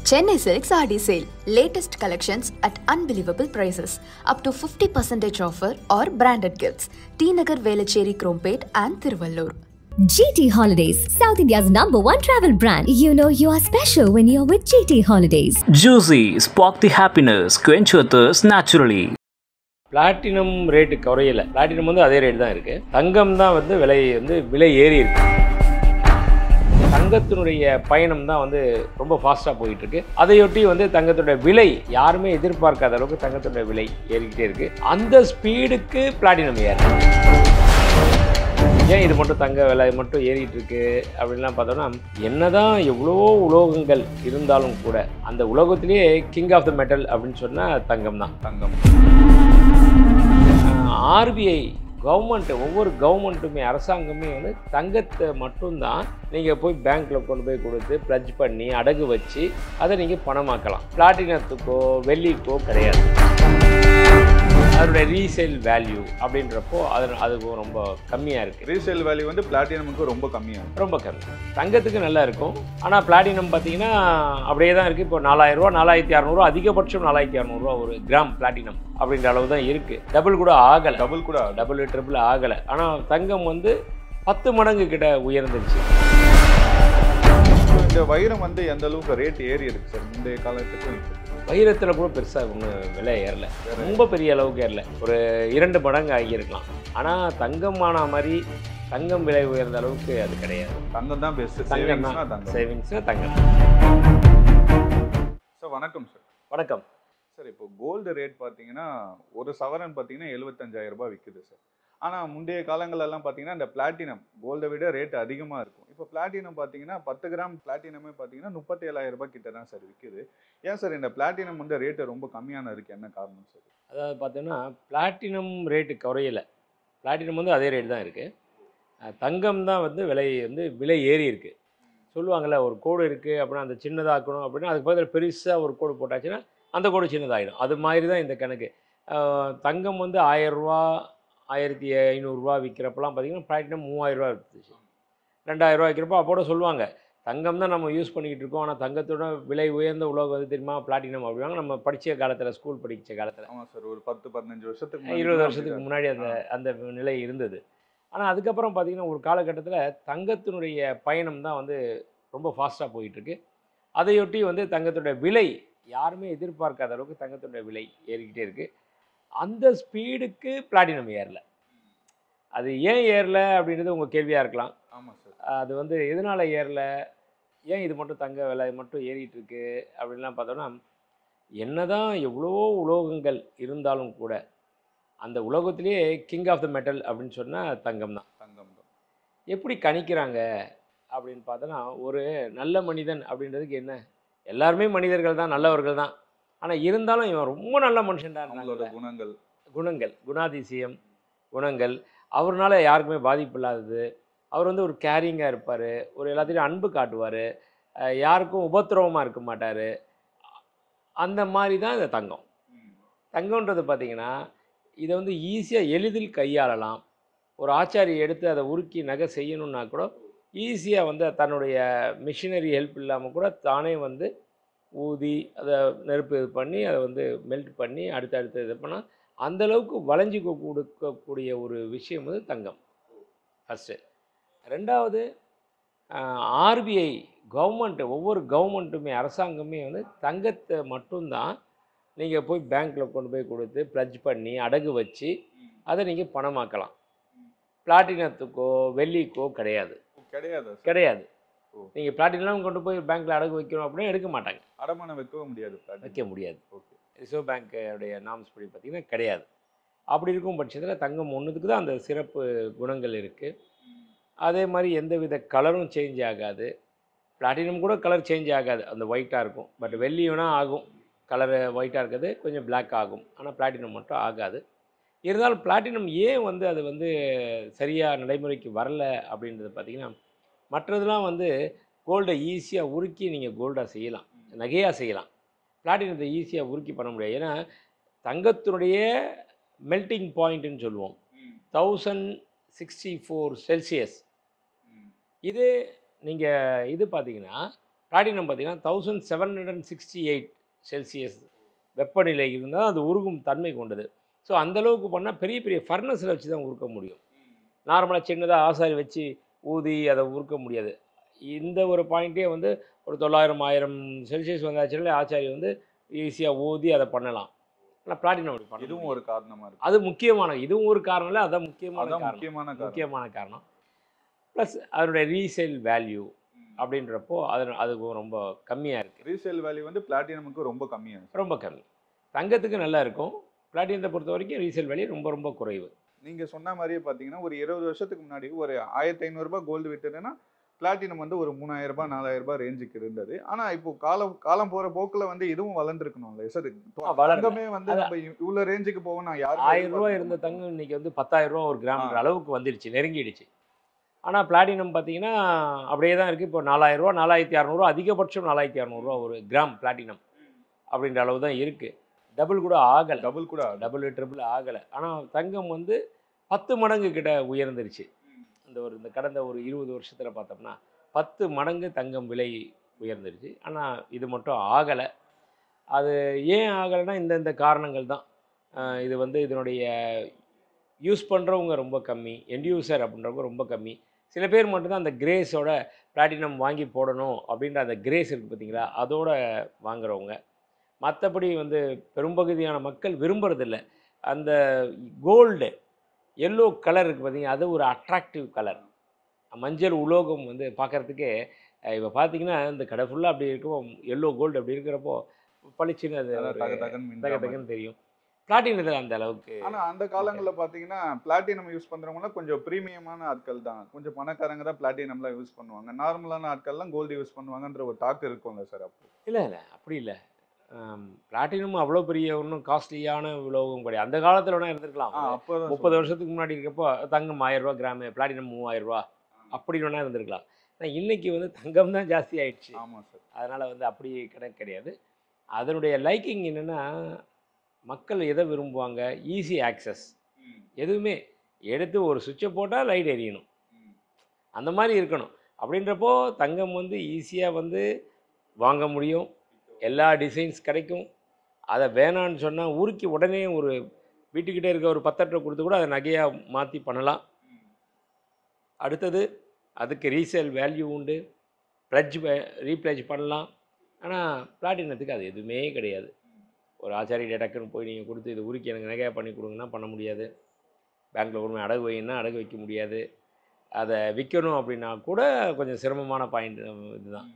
Chennai Silks RD Sale. Latest collections at unbelievable prices. Up to 50% offer or branded gifts. T Nagar Velachery Krompet and Thiruvallur. GT Holidays, South India's #1 travel brand. You know you are special when you're with GT Holidays. Juicy, spark the happiness, quench your thirst naturally. Platinum rate குறையல. Platinum வந்து அதே rate தான் இருக்குது. தங்கம் தான் வந்து விலை ஏறி இருக்கு. தங்கத்தினுடைய பயணம் தான் வந்து ரொம்ப ஃபாஸ்ட்டாக போயிட்டுருக்கு. அதையொட்டி வந்து தங்கத்துடைய விலை யாருமே எதிர்பார்க்காத அளவுக்கு தங்கத்துடைய விலை ஏறிக்கிட்டே இருக்குது. அந்த ஸ்பீடுக்கு பிளாட்டினம் ஏறும். ஏன் இது மட்டும் தங்க விலை மட்டும் ஏறிட்டு இருக்கு அப்படின்லாம் பார்த்தோம்னா, என்னதான் எவ்வளவோ உலோகங்கள் இருந்தாலும் கூட அந்த உலோகத்திலேயே கிங் ஆஃப் த மெட்டல் அப்படின்னு சொன்னால் தங்கம் தான். ஆர்பிஐ கவர்மெண்ட், ஒவ்வொரு கவர்மெண்ட்டுமே அரசாங்கமே வந்து தங்கத்தை மட்டும்தான் நீங்கள் போய் பேங்க்கில் கொண்டு போய் கொடுத்து ப்ளட்ஜ் பண்ணி அடகு வச்சு அதை நீங்கள் பணமாக்கலாம். பிளாட்டினத்துக்கோ வெள்ளிக்கோ கிடையாது. அதோட ரீசேல் வேல்யூ அப்படின்றப்போ அதுக்கு ரொம்ப கம்மியாக இருக்குது. ரீசேல் வேல்யூ வந்து பிளாட்டினமுக்கு ரொம்ப கம்மியாக, ரொம்ப கம்மி. தங்கத்துக்கு நல்லா இருக்கும், ஆனால் பிளாட்டினம் பார்த்தீங்கன்னா அப்படியே தான் இருக்குது. இப்போ 4000 ரூபா, 4600 அதிகபட்சம் 4600 ஒரு கிராம் பிளாட்டினம் அப்படின்ற அளவு தான் இருக்குது. டபுள் கூட ஆகலை, டபுள் ட்ரிபிள் ஆகலை. ஆனால் தங்கம் வந்து 10 மடங்கு கிட்ட உயர்ந்துருச்சு. இந்த வைரம் வந்து எந்த அளவுக்கு ரேட் ஏறி இருக்கு சார் முந்தைய காலத்துக்கும்? வைரத்தில் கூட பெருசாக ஒன்றும் விலை ஏறலை, ரொம்ப பெரிய அளவுக்கு ஏறலை. ஒரு 2 மடங்கு ஆகியிருக்கலாம். ஆனால் தங்கமான மாதிரி தங்கம் விலை உயர்ந்த அளவுக்கு அது கிடையாது. தங்கம் தான் பெஸ்ட். சேவிங்ஸ்னா தங்கம். சார் வணக்கம் சார். வணக்கம் சார். இப்போ கோல்டு ரேட் பார்த்தீங்கன்னா ஒரு சவரன் பார்த்தீங்கன்னா 75,000 ரூபாய் விற்குது சார். ஆனால் முந்தைய காலங்களெல்லாம் பார்த்தீங்கன்னா இந்த பிளாட்டினம் கோல்டை விட ரேட் அதிகமாக இருக்கும். இப்போ பிளாட்டினம் பார்த்தீங்கன்னா 10 கிராம் பிளாட்டினமே பார்த்தீங்கன்னா 37,000 ரூபாய் கிட்ட தான் சார் விற்குது. ஏன் சார் இந்த பிளாட்டினம் வந்து ரேட்டு ரொம்ப கம்மியான இருக்குது, என்ன காரணம் சார்? அதாவது பார்த்தீங்கன்னா பிளாட்டினம் ரேட்டு குறையலை. பிளாட்டினம் வந்து அதே ரேட் தான் இருக்குது. தங்கம் தான் விலை ஏறி இருக்குது. சொல்லுவாங்கள்ல, ஒரு கோடு இருக்குது அப்படின்னா அந்த சின்னதாக்கணும் அப்படின்னா அதுக்கு பதில் பெருசாக ஒரு கோடு போட்டாச்சுன்னா அந்த கோடு சின்னதாகிடும். அது மாதிரி தான் இந்த கணக்கு. தங்கம் வந்து 1000 ரூபா 1500 ரூபா விற்கிறப்பெல்லாம் பார்த்தீங்கன்னா பிளாட்டினம் 3000 ரூபா இருந்துச்சு. 2000 ரூபா விற்கிறப்போ அப்போட சொல்லுவாங்க, தங்கம் தான் நம்ம யூஸ் பண்ணிக்கிட்டு இருக்கோம், ஆனால் தங்கத்தோட விலை உயர்ந்த உலோகம் வந்து தெரியுமா பிளாட்டினம் அப்படிவாங்க. நம்ம படித்த காலத்தில், ஸ்கூல் படித்த காலத்தில். ஆமாம் சார். ஒரு 10-15 வருஷத்துக்கு 20 வருஷத்துக்கு முன்னாடி அந்த நிலை இருந்தது. ஆனால் அதுக்கப்புறம் பார்த்திங்கன்னா ஒரு காலகட்டத்தில் தங்கத்தினுடைய பயணம் தான் வந்து ரொம்ப ஃபாஸ்ட்டாக போயிட்டுருக்கு. அதையொட்டி வந்து தங்கத்தோட விலை யாருமே எதிர்பார்க்காத அளவுக்கு தங்கத்தோட விலை ஏறிக்கிட்டே இருக்குது. அந்த ஸ்பீடுக்கு பிளாட்டினம் ஏறலை. அது ஏன் ஏறலை அப்படின்றது உங்கள் கேள்வியாக இருக்கலாம். ஆமாம் சார். அது வந்து எதனால் ஏறலை, ஏன் இது மட்டும் தங்க விலை மட்டும் ஏறிட்டுருக்கு அப்படின்லாம் பார்த்தோன்னா, என்னதான் எவ்வளவோ உலோகங்கள் இருந்தாலும் கூட அந்த உலோகத்திலேயே கிங் ஆஃப் த மெட்டல் அப்படின்னு சொன்னால் தங்கம் தான். எப்படி கணிக்கிறாங்க அப்படின்னு பார்த்தோன்னா, ஒரு நல்ல மனிதன் அப்படின்றதுக்கு என்ன, எல்லாருமே மனிதர்கள் தான், நல்லவர்கள் தான். ஆனால் இருந்தாலும் இவன் ரொம்ப நல்ல மனுஷன்டான குணங்கள், குணாதிசயம், குணங்கள், அவர்னால யாருக்குமே பாதிப்பு இல்லாதது. அவர் வந்து ஒரு கேரிங்காக இருப்பார், ஒரு எல்லாத்தையும் அன்பு காட்டுவார், யாருக்கும் உபத்திரவமாக இருக்க மாட்டார். அந்த மாதிரி தான் இந்த தங்கம். தங்கம்ன்றது பார்த்திங்கன்னா இதை வந்து ஈஸியாக எளிதில் கையாளலாம். ஒரு ஆச்சாரி எடுத்து அதை உருக்கி நகை செய்யணுன்னா கூட ஈஸியாக வந்து தன்னுடைய மிஷினரி ஹெல்ப் இல்லாமல் கூட தானே வந்து ஊதி அதை நெருப்பு இது பண்ணி அதை வந்து மெல்ட் பண்ணி அடுத்தடுத்து இது பண்ணால் அந்தளவுக்கு வளைஞ்சி கொடுக்கக்கூடிய ஒரு விஷயம் வந்து தங்கம் ஃபஸ்ட்டு. ரெண்டாவது, ஆர்பிஐ கவர்மெண்ட், ஒவ்வொரு கவர்மெண்ட்டுமே அரசாங்கமே வந்து தங்கத்தை மட்டும்தான் நீங்கள் போய் பேங்க்கில் கொண்டு போய் கொடுத்து ப்ளட்ஜ் பண்ணி அடகு வச்சு அதை நீங்கள் பணமாக்கலாம். பிளாட்டினத்துக்கோ வெள்ளிக்கோ கிடையாது. நீங்கள் பிளாட்டினம் கொண்டு போய் பேங்க்கில் அடகு வைக்கணும் அப்படின்னா எடுக்க மாட்டாங்க. அடமானம் வைக்க முடியாது. ஓகே, ரிசர்வ் பேங்க்குடைய நாம்ஸ் படி பார்த்திங்கன்னா கிடையாது. அப்படி இருக்கும் பட்சத்தில் தங்கம் ஒன்றுத்துக்கு தான் அந்த சிறப்பு குணங்கள் இருக்குது. அதே மாதிரி எந்தவித கலரும் சேஞ்ச் ஆகாது. பிளாட்டினம் கூட கலர் சேஞ்ச் ஆகாது, அந்த ஒயிட்டாக இருக்கும். பட் வெள்ளி வேணால் ஆகும், கலரு ஒயிட்டாக இருக்கிறது கொஞ்சம் பிளாக் ஆகும். ஆனால் பிளாட்டினம் மட்டும் ஆகாது. இருந்தாலும் பிளாட்டினம் ஏன் வந்து அது வந்து சரியாக நடைமுறைக்கு வரல அப்படின்றது பார்த்திங்கன்னா, மற்றதெல்லாம் வந்து கோல்டை ஈஸியாக உருக்கி நீங்கள் கோல்டாக செய்யலாம், நகையாக செய்யலாம். பிளாட்டினத்தை ஈஸியாக உருக்கி பண்ண முடியாது. ஏன்னா தங்கத்தினுடைய மெல்ட்டிங் பாயிண்ட்டுன்னு சொல்லுவோம் 1064 செல்சியஸ். இது நீங்கள் இது பார்த்தீங்கன்னா பிளாட்டினம் பார்த்தீங்கன்னா 1768 செல்சியஸ் வெப்பநிலை இருந்தால் அது உருகும் தன்மை கொண்டது. ஸோ அந்தளவுக்கு பண்ணால் பெரிய பெரிய ஃபர்னஸில் வச்சு தான் உருக்க முடியும். நார்மலாக சின்னதாக ஆசாரி வச்சு ஊதி அதை உருக்க முடியாது. இந்த ஒரு பாயிண்ட்டே வந்து ஒரு 900 1000 செல்சியஸ் வந்தாச்சுனாலே ஆச்சாரி வந்து ஈஸியாக ஊதி அதை பண்ணலாம். ஆனால் பிளாட்டினம் அப்படி பண்ண இதுவும் ஒரு காரணமாக இருக்குது. அது முக்கியமான இதுவும் ஒரு காரணம் இல்லை, அதான் அதான் முக்கியமான காரணம். ப்ளஸ் அதனுடைய ரீசேல் வேல்யூ அப்படின்றப்போ அதுக்கு ரொம்ப கம்மியாக இருக்குது. ரீசேல் வேல்யூ வந்து பிளாட்டினமுக்கு ரொம்ப கம்மியாக இருக்குது. ரொம்ப கம்மி. தங்கத்துக்கு நல்லா இருக்கும். பிளாட்டினத்தை பொறுத்த வரைக்கும் ரீசேல் வேல்யூ ரொம்ப ரொம்ப குறைவு. நீங்கள் சொன்ன மாதிரியே பார்த்தீங்கன்னா ஒரு 20 வருஷத்துக்கு முன்னாடி ஒரு 1500 கோல்டு விற்றுதுன்னா பிளாட்டினம் வந்து ஒரு 3000 4000 ரேஞ்சுக்கு இருந்தது. ஆனால் இப்போ காலம் போகிற போக்கில் வந்து இதுவும் வளர்ந்துருக்கணும்ல சார். தங்கமே வந்து நம்ம இவ்வளோ ரேஞ்சுக்கு போகணும். யாரும் 1000 ரூபா இருந்த தங்கம் இன்னைக்கு வந்து 10,000 ரூபா ஒரு கிராம்ன்ற அளவுக்கு வந்துடுச்சு, நெருங்கிடுச்சு. ஆனால் பிளாட்டினம் பார்த்தீங்கன்னா அப்படியே தான் இருக்குது. இப்போ 4000 ரூபா 4600 அதிகபட்சம் 4200 ஒரு கிராம் பிளாட்டினம் அப்படின்ற அளவு தான் இருக்குது. டபுள் கூட ஆகலை. டபுள் ட்ரிபிள் ஆகலை. ஆனால் தங்கம் வந்து 10 மடங்கு கிட்ட உயர்ந்துருச்சு. இந்த கடந்த ஒரு 20 வருஷத்தில் பார்த்தோம்னா 10 மடங்கு தங்கம் விலை உயர்ந்துருச்சு. ஆனால் இது மட்டும் ஆகலை. அது ஏன் ஆகலைன்னா இந்த காரணங்கள் தான். இது வந்து இதனுடைய யூஸ் பண்ணுறவங்க ரொம்ப கம்மி, எண்ட் யூசர் அப்படின்றவங்க ரொம்ப கம்மி. சில பேர் மட்டும்தான் அந்த கிரேஸோட பிளாட்டினம் வாங்கி போடணும் அப்படின்ற அந்த கிரேஸ் இருக்குது பார்த்தீங்களா, அதோட வாங்குறவங்க. மற்றபடி வந்து பெரும்பகுதியான மக்கள் விரும்புறதில்லை. அந்த கோல்டு எல்லோ கலர் இருக்குது பார்த்தீங்கன்னா, அது ஒரு அட்ராக்டிவ் கலர். மஞ்சள் உலோகம் வந்து பார்க்குறதுக்கே இப்போ பார்த்தீங்கன்னா இந்த கடை ஃபுல்லாக அப்படி இருக்கும், எல்லோ கோல்டு அப்படி இருக்கிறப்போ பளிச்சுன்னு அது தகன்னு தெரியும். பிளாட்டினத்தில் அந்த அளவுக்கு. ஆனால் அந்த காலங்களில் பார்த்தீங்கன்னா பிளாட்டினம் யூஸ் பண்ணுறவங்களாம் கொஞ்சம் ப்ரீமியமான ஆட்கள் தான், கொஞ்சம் பணக்காரங்க தான் பிளாட்டினம்லாம் யூஸ் பண்ணுவாங்க. நார்மலான ஆட்கள்லாம் கோல்டு யூஸ் பண்ணுவாங்கன்ற ஒரு டாக் இருக்கும்ல சார். அப்போ இல்லை அப்படி இல்லை. பிளாட்டினம் அவ்வளோ பெரிய ஒன்றும் காஸ்ட்லியான உலோகம் கிடையாது. அந்த காலத்தில் வேணால் இருந்திருக்கலாம். 30 வருஷத்துக்கு முன்னாடி இருக்கப்போ தங்கம் 1000 ரூபா கிராமு, பிளாட்டினம் 3000 ரூபா அப்படி வேணால் இருந்திருக்கலாம். ஆனால் இன்றைக்கி வந்து தங்கம் தான் ஜாஸ்தி ஆயிடுச்சு. ஆமாம் சார். அதனால் வந்து அப்படி கணக்கு கிடையாது. அதனுடைய லைக்கிங் என்னென்னா, மக்கள் எதை விரும்புவாங்க? Easy access. எதுவுமே எடுத்து ஒரு சுவிட்சை போட்டால் லைட் எரியணும், அந்த மாதிரி இருக்கணும். அப்படின்றப்போ தங்கம் வந்து ஈஸியாக வந்து வாங்க முடியும், எல்லா டிசைன்ஸ் கிடைக்கும். அதை வேணான்னு சொன்னால் உருக்கி உடனே ஒரு வீட்டுக்கிட்டே இருக்க ஒரு 10 அட்டை கொடுத்து கூட அதை நகையாக மாற்றி பண்ணலாம். அடுத்தது அதுக்கு ரீசேல் வேல்யூ உண்டு, ரீப்ளேஜ் பண்ணலாம். ஆனால் பிளாட்டினத்துக்கு அது எதுவுமே கிடையாது. ஒரு ஆச்சாரியிட்ட டக்குன்னு போய் நீங்கள் கொடுத்து இது உருக்கி எனக்கு நகையாக பண்ணி கொடுங்கன்னா பண்ண முடியாது. பேங்க்கில் கொண்டு போய் அடகு வைன்னா அடகு வைக்க முடியாது. அதை விற்கணும் அப்படின்னா கூட கொஞ்சம் சிரமமான பாயிண்ட் இதுதான்.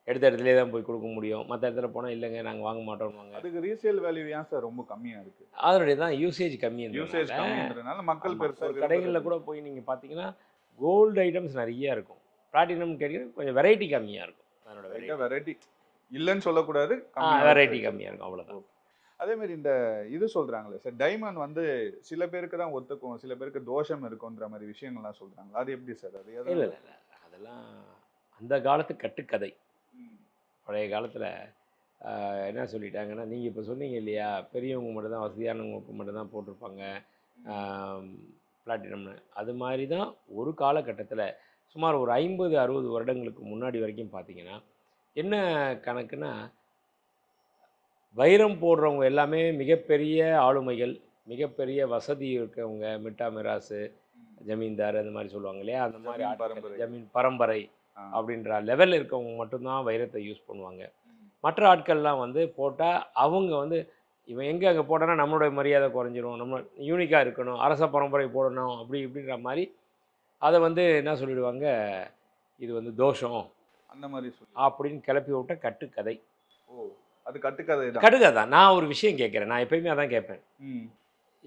எடுத்த இடத்துலேயே தான் போய் கொடுக்க முடியும். மற்ற இடத்துல போனால் இல்லைங்க நாங்கள் வாங்க மாட்டோம்வாங்க. அதுக்கு ரீசேல் வேல்யூ ஏன் சார் ரொம்ப கம்மியாக இருக்குது? அதனுடைய தான் யூசேஜ் கம்மின்றதுனால மக்கள் பெருசாக கடைகளில் கூட போய் நீங்கள் பார்த்தீங்கன்னா கோல்டு ஐட்டம்ஸ் நிறைய இருக்கும். பிளாட்டினம் கேட்டீங்கன்னா கொஞ்சம் வெரைட்டி கம்மியாக இருக்கும். அதனோட வெரைட்டி இல்லைன்னு சொல்லக்கூடாது, வெரைட்டி கம்மியாக இருக்கும், அவ்வளோதான். அதேமாரி இந்த இது சொல்கிறாங்களே சார், டைமண்ட் வந்து சில பேருக்கு தான் ஒத்துக்கும், சில பேருக்கு தோஷம் இருக்குன்ற மாதிரி விஷயங்கள்லாம் சொல்கிறாங்க. அது எப்படி சார்? அது இல்லை அதெல்லாம் அந்த காலத்து கட்டுக்கதை. பழைய காலத்தில் என்ன சொல்லிட்டாங்கன்னா, நீங்கள் இப்போ சொன்னீங்க இல்லையா, பெரியவங்க மட்டும் தான் வசதியானவங்களுக்கு மட்டும் தான் போட்டிருப்பாங்க பிளாட்டினம்னு. அது மாதிரி தான் ஒரு காலகட்டத்தில் சுமார் ஒரு 50-60 வருடங்களுக்கு முன்னாடி வரைக்கும் பார்த்தீங்கன்னா என்ன கணக்குன்னா, வைரம் போடுறவங்க எல்லாமே மிகப்பெரிய ஆளுமைகள், மிகப்பெரிய வசதி இருக்கவங்க, மிட்டா மிராசு, ஜமீன்தார் அந்த மாதிரி சொல்லுவாங்க இல்லையா, அந்த மாதிரி ஜமீன் பரம்பரை அப்படின்ற லெவலில் இருக்கவங்க மட்டும்தான் வைரத்தை யூஸ் பண்ணுவாங்க. மற்ற ஆட்கள்லாம் வந்து போட்டால் அவங்க வந்து இவன் எங்கே அங்கே போட்டோன்னா நம்மளுடைய மரியாதை குறைஞ்சிரும், நம்ம யூனிக்காக இருக்கணும், அரச பரம்பரை போடணும் அப்படி இப்படின்ற மாதிரி அதை வந்து என்ன சொல்லிடுவாங்க, இது வந்து தோஷம் அந்த மாதிரி அப்படின்னு கிளப்பி விட்ட கட்டுக்கதை. ஓ, அது கட்டுக்கதை தான். நான் ஒரு விஷயம் கேட்குறேன், நான் எப்பயுமே அதான் கேட்பேன்.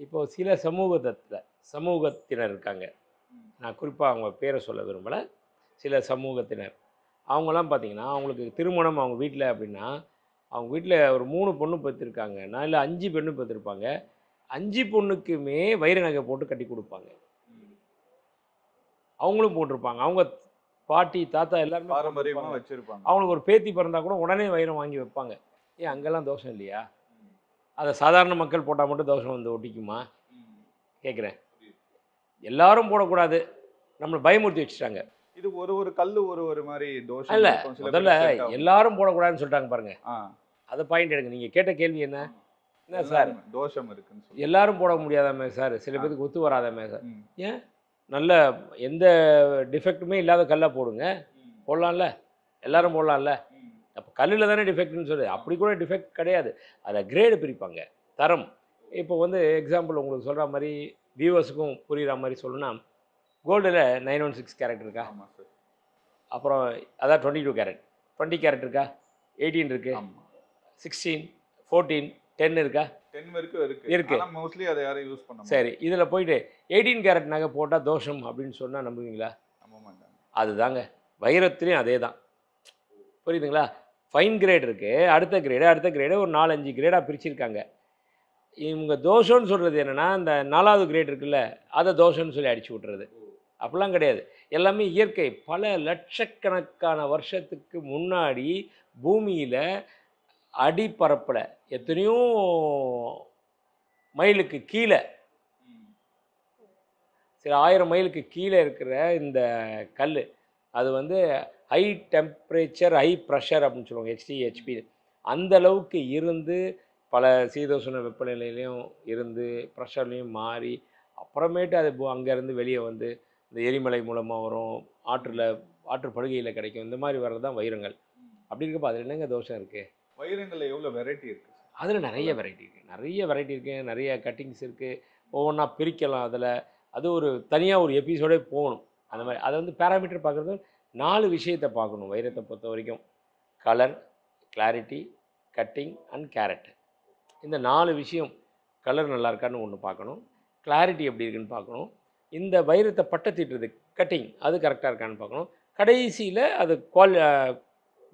இப்போது சில சமூகத்தினர் இருக்காங்க, நான் குறிப்பாக அவங்க பேரை சொல்ல விரும்பலை, சில சமூகத்தினர் அவங்களாம் பார்த்திங்கன்னா அவங்களுக்கு திருமணம் அவங்க வீட்டில் அப்படின்னா, அவங்க வீட்டில் ஒரு 3 பொண்ணு பெற்றிருக்காங்க, இல்லை 5 பெண்ணு பெற்றிருப்பாங்க. 5 பொண்ணுக்குமே வைர நகை போட்டு கட்டி கொடுப்பாங்க. அவங்களும் போட்டிருப்பாங்க, அவங்க பாட்டி தாத்தா எல்லாருமே பாரம்பரியமாக வச்சுருப்பாங்க. அவங்களுக்கு ஒரு பேத்தி பிறந்தா கூட உடனே வைரம் வாங்கி வைப்பாங்க. ஏன் அங்கெல்லாம் தோஷம் இல்லையா? அதை சாதாரண மக்கள் போட்டால் மட்டும் தோஷம் வந்து ஒட்டிக்குமா கேட்குறேன். எல்லாரும் போடக்கூடாது, நம்மளை பயமுறுத்தி வச்சுட்டாங்க. இது ஒரு கல்லு ஒரு மாதிரி தோஷம் இல்ல இருக்கும். சில முதல்ல பேருக்கு set ஆகும். எல்லாரும் போடக்கூடாதுன்னு சொல்லிட்டாங்க பாருங்க. ஆ, அதை பாயிண்ட் எடுங்க. நீங்க கேட்ட கேள்வி என்ன சார்? எல்லாருமே தோஷம் இருக்குன்னு சொல்லி. எல்லாரும் போட முடியாதாமே சார், சில பேருக்கு ஒத்து வராதாமே சார். ம். ஏன் நல்ல எந்த டிஃபெக்ட்டுமே இல்லாத கல்லை போடுங்க, போடலாம்ல, எல்லாரும் போடலாம்ல. ம். அப்போ கல்லில் தானே டிஃபெக்ட்னு சொல்லு. அப்படி கூட டிஃபெக்ட் கிடையாது, அதில் கிரேடு பிரிப்பாங்க, தரம். இப்போ வந்து எக்ஸாம்பிள் உங்களுக்கு சொல்கிற மாதிரி வியூவர்ஸுக்கும் புரிகிற மாதிரி சொல்லணும்னா, கோல்டில் 916 கேரட் இருக்கா? ஆமா சார். அப்புறம் அதான் 22 கேரட், 20 கேரட் இருக்கா? 18 இருக்கு, ஆமா. 16, 14, 10 இருக்கா? 10 வரைக்கும் இருக்கு. இருக்கு. ஆனா மோஸ்ட்லி அதை யாரும் யூஸ் பண்ண மாட்டாங்க. சரி, இதில் போயிட்டு 18 கேரட் நகை போட்டால் தோஷம் அப்படின்னு சொன்னால் நம்புவீங்களா? நம்ப மாட்டாங்க. அதுதாங்க வைரத்துலேயும் அதே தான். புரியுதுங்களா? ஃபைன் கிரேட் இருக்குது, அடுத்த கிரேடு ஒரு 4-5 கிரேடாக பிரிச்சிருக்காங்க. இவங்க தோஷம்னு சொல்கிறது என்னென்னா, இந்த 4வது கிரேட் இருக்குல்ல, அதை தோஷம்னு சொல்லி அடிச்சு விட்டுறது. அப்படிலாம் கிடையாது, எல்லாமே இயற்கை. பல லட்சக்கணக்கான வருஷத்துக்கு முன்னாடி பூமியில் அடிப்பரப்பில் எத்தனையோ மைலுக்கு கீழே, சில 1000 மைலுக்கு கீழே இருக்கிற இந்த கல், அது வந்து ஹை டெம்பரேச்சர் ஹை ப்ரெஷர் அப்படின்னு சொல்லுவாங்க, HTHP. அந்த அளவுக்கு இருந்து பல சீதோஷண வெப்பநிலையிலையும் இருந்து ப்ரெஷர்லேயும் மாறி அப்புறமேட்டு அது அங்கேருந்து வெளியே வந்து இந்த எரிமலை மூலமாக வரும், ஆற்று படுகையில் கிடைக்கும். இந்த மாதிரி வர்றது தான் வைரங்கள். அப்படி இருக்கப்போ அதில் என்னங்க தோஷம் இருக்குது? வைரங்களில் எவ்வளோ வெரைட்டி இருக்குது? அதில் நிறைய வெரைட்டி இருக்குது, நிறைய கட்டிங்ஸ் இருக்குது. ஒவ்வொன்றா பிரிக்கலாம். அதில் அது ஒரு தனியாக ஒரு எபிசோடே போகணும். அந்த மாதிரி அதை வந்து பேராமீட்டர் பார்க்குறது 4 விஷயத்தை பார்க்கணும் வைரத்தை பொறுத்த வரைக்கும்: colour, clarity, cutting and carrot. இந்த 4 விஷயம். கலர் நல்லா இருக்கான்னு ஒன்று பார்க்கணும், கிளாரிட்டி எப்படி இருக்குன்னு பார்க்கணும், இந்த வைரத்தை பட்டத்திட்டுறது கட்டிங் அது கரெக்டாக இருக்கான்னு பார்க்கணும், கடைசியில் அது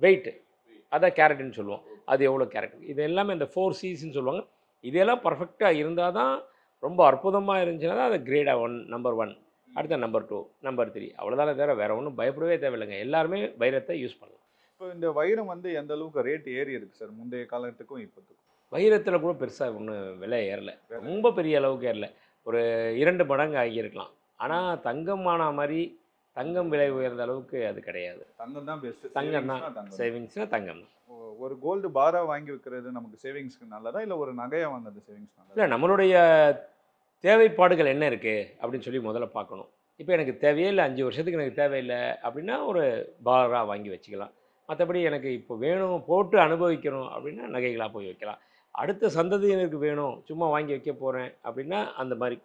வெயிட்டு, அதான் கேரட்னு சொல்லுவோம், அது எவ்வளோ கேரட். இது எல்லாமே இந்த 4 Cஸ்ன்னு சொல்லுவாங்க. இதெல்லாம் பர்ஃபெக்டாக இருந்தால் தான், ரொம்ப அற்புதமாக இருந்துச்சுன்னா தான் அது கிரேடாக நம்பர் 1, அடுத்த நம்பர் 2, நம்பர் 3. அவ்வளோதானே தவிர வேறு ஒன்றும் பயப்படவே தேவையில்லைங்க. எல்லாருமே வைரத்தை யூஸ் பண்ணலாம். இப்போ இந்த வைரம் வந்து எந்த அளவுக்கு ரேட் ஏறி இருக்குது சார் முந்தைய காலத்துக்கும் இப்போத்துக்கும்? வைரத்தில் கூட பெருசாக ஒன்றும் விலை ஏறலை, ரொம்ப பெரிய அளவுக்கு ஏறலை. ஒரு 2 மடங்கு ஆகியிருக்கலாம். ஆனால் தங்கமான மாதிரி தங்கம் விலை உயர்ந்த அளவுக்கு அது கிடையாது. தங்கம் தான் பெஸ்ட். தங்கம் தான் சேவிங்ஸ்னா தங்கம் தான். ஒரு கோல்டு பாரா வாங்கி வைக்கிறது நமக்கு சேவிங்ஸ்க்கு நல்லதா, இல்லை ஒரு நகையை வாங்குறது சேவிங்ஸ் நல்லதா? இல்லை, நம்மளுடைய தேவைப்பாடுகள் என்ன இருக்குது அப்படின்னு சொல்லி முதல்ல பார்க்கணும். இப்போ எனக்கு தேவையே இல்லை, 5 வருஷத்துக்கு எனக்கு தேவையில்லை அப்படின்னா ஒரு பாரா வாங்கி வச்சுக்கலாம். மற்றபடி எனக்கு இப்போ வேணும், போட்டு அனுபவிக்கணும் அப்படின்னா நகைகளாக போய் வைக்கலாம். அடுத்த சந்ததியினருக்கு வேணும், சும்மா வாங்கி வைக்க போகிறேன் அப்படின்னா அந்த மாதிரி.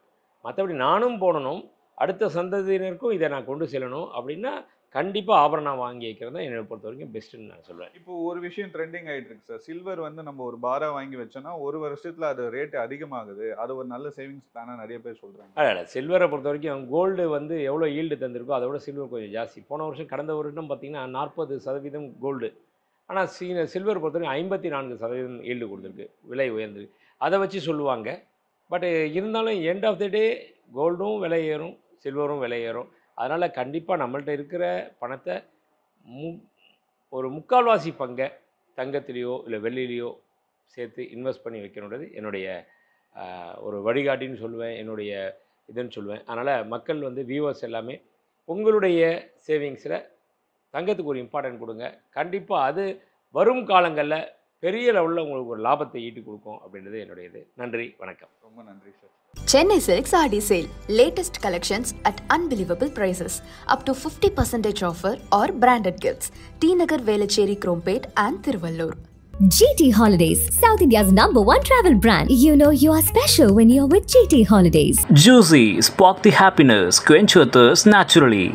மற்றபடி நானும் போடணும், அடுத்த சந்ததியினருக்கும் இதை நான் கொண்டு செல்லணும் அப்படின்னா கண்டிப்பாக ஆபரணம் வாங்கி வைக்கிறது தான் என்னை பொறுத்த வரைக்கும் பெஸ்ட்டுன்னு நான் சொல்லுவேன். இப்போ ஒரு விஷயம் ட்ரெண்டிங் ஆகிட்டு இருக்கு சார். சில்வர் வந்து நம்ம ஒரு பாரா வாங்கி வச்சோன்னா 1 வருஷத்தில் அது ரேட்டு அதிகமாகுது, அது ஒரு நல்ல சேவிங்ஸ் பிளானாக நிறைய பேர் சொல்கிறாங்க. இல்லை, சில்வரை பொறுத்த வரைக்கும் கோல்டு வந்து எவ்வளோ ஈல்டு தந்திருக்கோ அதை விட சில்வர் கொஞ்சம் ஜாஸ்தி. போன வருஷம் கடந்த வருடம் பார்த்திங்கன்னா 40% கோல்டு. ஆனால் சில்வர் பொறுத்த வரைக்கும் 54% ஈல்டு கொடுத்துருக்கு, விலை உயர்ந்திருக்கு. அதை வச்சு சொல்லுவாங்க. பட் இருந்தாலும் எண்ட் ஆஃப் த டே கோல்டும் விலை ஏறும், சில்வரும் விலை ஏறும். அதனால் கண்டிப்பாக நம்மள்ட்ட இருக்கிற பணத்தை ஒரு 3/4 பங்கை தங்கத்திலேயோ இல்லை வெள்ளிலேயோ சேர்த்து இன்வெஸ்ட் பண்ணி வைக்கணுன்றது என்னுடைய ஒரு வழிகாட்டின்னு சொல்லுவேன், என்னுடைய இதுன்னு சொல்லுவேன். அதனால் மக்கள் வந்து வியூவர்ஸ் எல்லாமே உங்களுடைய சேவிங்ஸில் தங்கத்துக்கு ஒரு இம்பார்ட்டன்ட் கொடுங்க. கண்டிப்பாக அது வரும் காலங்களில் பெரிய லெவலில் உங்களுக்கு ஒரு லாபத்தை ஈட்டி கொடுக்கும் அப்படின்றது என்னுடைய இது. நன்றி, வணக்கம். ரொம்ப நன்றி sir. Chennai Silks Aadi Sale. Latest collections at unbelievable prices. Up to 50% offer or branded gifts. T Nagar Velachery Krompet and Thiruvallur. GT Holidays, South India's #1 travel brand. You know you are special when you're with GT Holidays. Juicy, spark the happiness, quench your thirst naturally.